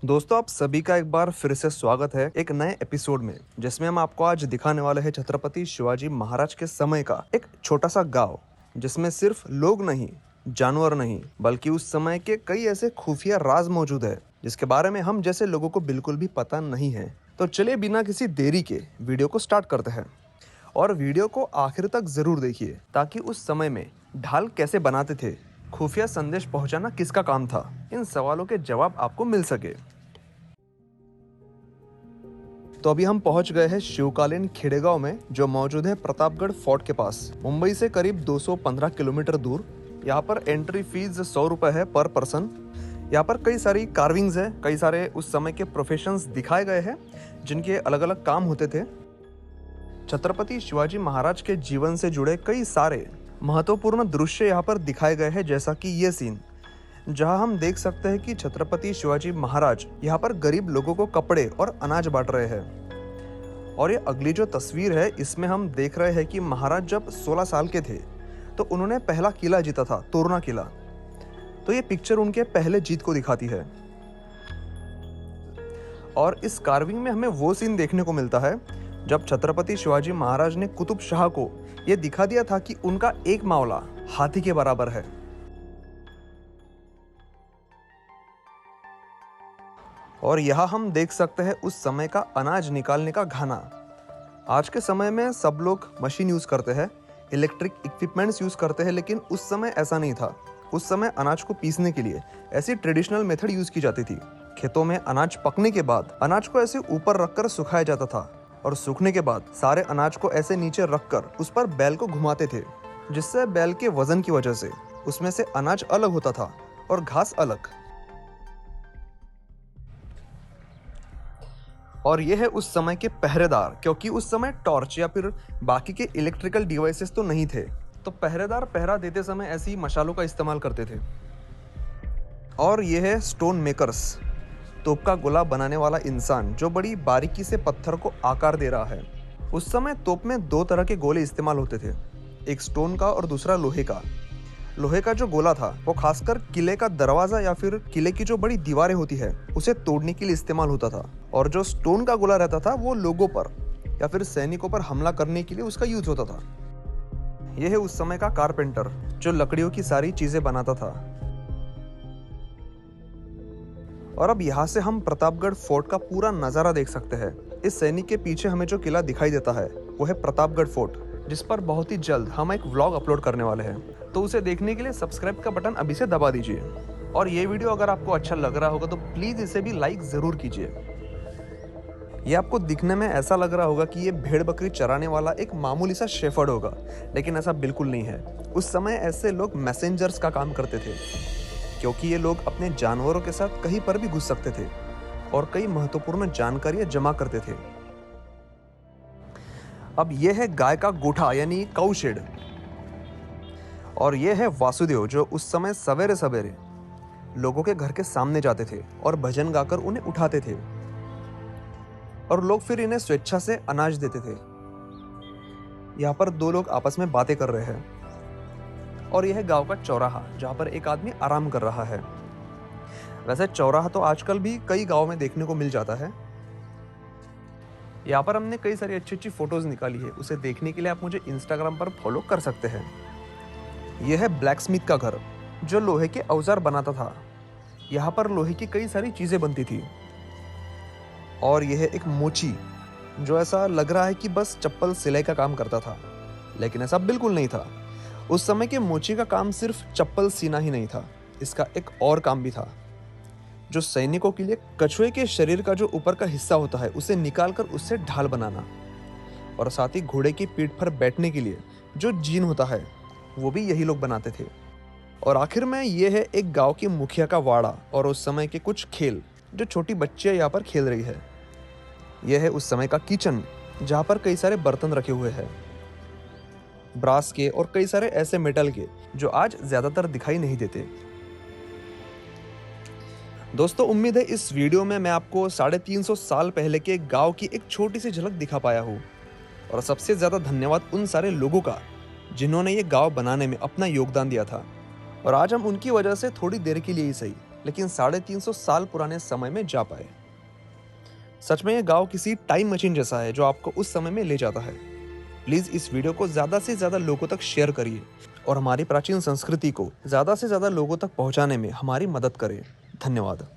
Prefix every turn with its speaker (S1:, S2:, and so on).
S1: दोस्तों, आप सभी का एक बार फिर से स्वागत है एक नए एपिसोड में, जिसमें हम आपको आज दिखाने वाले हैं छत्रपति शिवाजी महाराज के समय का एक छोटा सा गांव, जिसमें सिर्फ लोग नहीं, जानवर नहीं, बल्कि उस समय के कई ऐसे खुफिया राज मौजूद है जिसके बारे में हम जैसे लोगों को बिल्कुल भी पता नहीं है। तो चलिए बिना किसी देरी के वीडियो को स्टार्ट करते हैं और वीडियो को आखिर तक जरूर देखिए, ताकि उस समय में ढाल कैसे बनाते थे, खुफिया संदेश पहुंचाना किसका काम था, इन सवालों के जवाब आपको मिल सके। तो अभी हम पहुंच गए हैं शिवकालीन खेडेगांव में, जो मौजूद है प्रतापगढ़ फोर्ट के पास, मुंबई से करीब 215 किलोमीटर दूर। यहाँ पर एंट्री फीस 100 रुपए है पर पर्सन। यहाँ पर कई सारी कार्विंग्स है, कई सारे उस समय के प्रोफेशंस दिखाए गए हैं जिनके अलग अलग काम होते थे। छत्रपति शिवाजी महाराज के जीवन से जुड़े कई सारे महत्वपूर्ण दृश्य यहाँ पर दिखाए गए हैं, जैसा कि ये सीन, जहां हम देख सकते हैं कि छत्रपति शिवाजी महाराज यहाँ पर गरीब लोगों को कपड़े और अनाज बांट रहे हैं। और ये अगली जो तस्वीर है, इसमें हम देख रहे हैं कि महाराज जब 16 साल के थे तो उन्होंने पहला किला जीता था, तोरना किला। तो ये पिक्चर उनके पहले जीत को दिखाती है। और इस कार्विंग में हमें वो सीन देखने को मिलता है जब छत्रपति शिवाजी महाराज ने कुतुब शाह को यह दिखा दिया था कि उनका एक मावला हाथी के बराबर है। और यहाँ हम देख सकते हैं उस समय का अनाज निकालने का घाना। आज के समय में सब लोग मशीन यूज करते हैं, इलेक्ट्रिक इक्विपमेंट्स यूज करते हैं, लेकिन उस समय ऐसा नहीं था। उस समय अनाज को पीसने के लिए ऐसी ट्रेडिशनल मेथड यूज की जाती थी। खेतों में अनाज पकने के बाद अनाज को ऐसे ऊपर रखकर सुखाया जाता था, और सूखने के बाद सारे अनाज को ऐसे नीचे रखकर उस पर बैल को घुमाते थे, जिससे बैल के वजन की वजह से उसमें से अनाज अलग होता था और घास अलग। और यह है उस समय के पहरेदार, क्योंकि उस समय टॉर्च या फिर बाकी के इलेक्ट्रिकल डिवाइसेस तो नहीं थे, तो पहरेदार पहरा देते समय ऐसी मशालों का इस्तेमाल करते थे। और यह है स्टोन मेकर्स, तोप का गोला बनाने वाला इंसान जो बड़ी बारीकी से पत्थर को आकार दे रहा है। उस समय तोप में 2 तरह के गोले इस्तेमाल होते थे, एक स्टोन का और दूसरा लोहे का। लोहे का जो गोला था वो खासकर किले का दरवाजा या फिर किले की जो बड़ी दीवारें होती है उसे तोड़ने के लिए इस्तेमाल होता था, और जो स्टोन का गोला रहता था वो लोगों पर या फिर सैनिकों पर हमला करने के लिए उसका यूज होता था। यह है उस समय का कारपेंटर, जो लकड़ियों की सारी चीजें बनाता था। और अब यहाँ से हम प्रतापगढ़ फोर्ट का पूरा नजारा देख सकते हैं। इस सैनिक के पीछे हमें जो किला दिखाई देता है वो है प्रतापगढ़ फोर्ट, जिस पर बहुत ही जल्द हम एक व्लॉग अपलोड करने वाले हैं। तो उसे देखने के लिए सब्सक्राइब का बटन अभी से दबा दीजिए। और ये वीडियो अगर आपको अच्छा लग रहा होगा तो प्लीज इसे भी लाइक जरूर कीजिए। ये आपको दिखने में ऐसा लग रहा होगा कि ये भेड़ बकरी चराने वाला एक मामूली सा शेफर्ड होगा, लेकिन ऐसा बिल्कुल नहीं है। उस समय ऐसे लोग मैसेंजर्स का काम करते थे, क्योंकि ये लोग अपने जानवरों के साथ कहीं पर भी घुस सकते थे और कई महत्वपूर्ण जानकारियां जमा करते थे। अब यह है गाय का गोठा यानी काऊ शेड। और यह है वासुदेव, जो उस समय सवेरे सवेरे लोगों के घर के सामने जाते थे और भजन गाकर उन्हें उठाते थे, और लोग फिर इन्हें स्वेच्छा से अनाज देते थे। यहाँ पर 2 लोग आपस में बातें कर रहे हैं। और यह है गांव का चौराहा, जहाँ पर एक आदमी आराम कर रहा है। वैसे चौराहा तो आजकल भी कई गांव में देखने को मिल जाता है। यहाँ पर हमने कई सारी अच्छी अच्छी फोटोज निकाली है, उसे देखने के लिए आप मुझे इंस्टाग्राम पर फॉलो कर सकते हैं। यह है ब्लैक स्मिथ का घर, जो लोहे के औजार बनाता था। यहाँ पर लोहे की कई सारी चीजें बनती थी। और यह है एक मोची, जो ऐसा लग रहा है कि बस चप्पल सिलाई का काम करता था, लेकिन ऐसा बिल्कुल नहीं था। उस समय के मोची का काम सिर्फ चप्पल सीना ही नहीं था, इसका एक और काम भी था, जो सैनिकों के लिए कछुए के शरीर का जो ऊपर का हिस्सा होता है उसे निकालकर उससे ढाल बनाना, और साथ ही घोड़े की पीठ पर बैठने के लिए जो जीन होता है वो भी यही लोग बनाते थे। और आखिर में यह है एक गांव के मुखिया का वाड़ा और उस समय के कुछ खेल जो छोटी बच्चियां यहाँ पर खेल रही है। यह है उस समय का किचन, जहाँ पर कई सारे बर्तन रखे हुए हैं, ब्रास के और कई सारे ऐसे मेटल के जो आज ज्यादातर दिखाई नहीं देते। दोस्तों, उम्मीद है इस वीडियो में मैं आपको 350 साल पहले के गांव की एक छोटी सी झलक दिखा पाया हूँ। और सबसे ज्यादा धन्यवाद उन सारे लोगों का जिन्होंने ये गांव बनाने में अपना योगदान दिया था। और आज हम उनकी वजह से थोड़ी देर के लिए ही सही, लेकिन 350 साल पुराने समय में जा पाए। सच में ये गांव किसी टाइम मशीन जैसा है जो आपको उस समय में ले जाता है। प्लीज इस वीडियो को ज्यादा से ज्यादा लोगों तक शेयर करिए और हमारी प्राचीन संस्कृति को ज्यादा से ज्यादा लोगों तक पहुंचाने में हमारी मदद करें। धन्यवाद।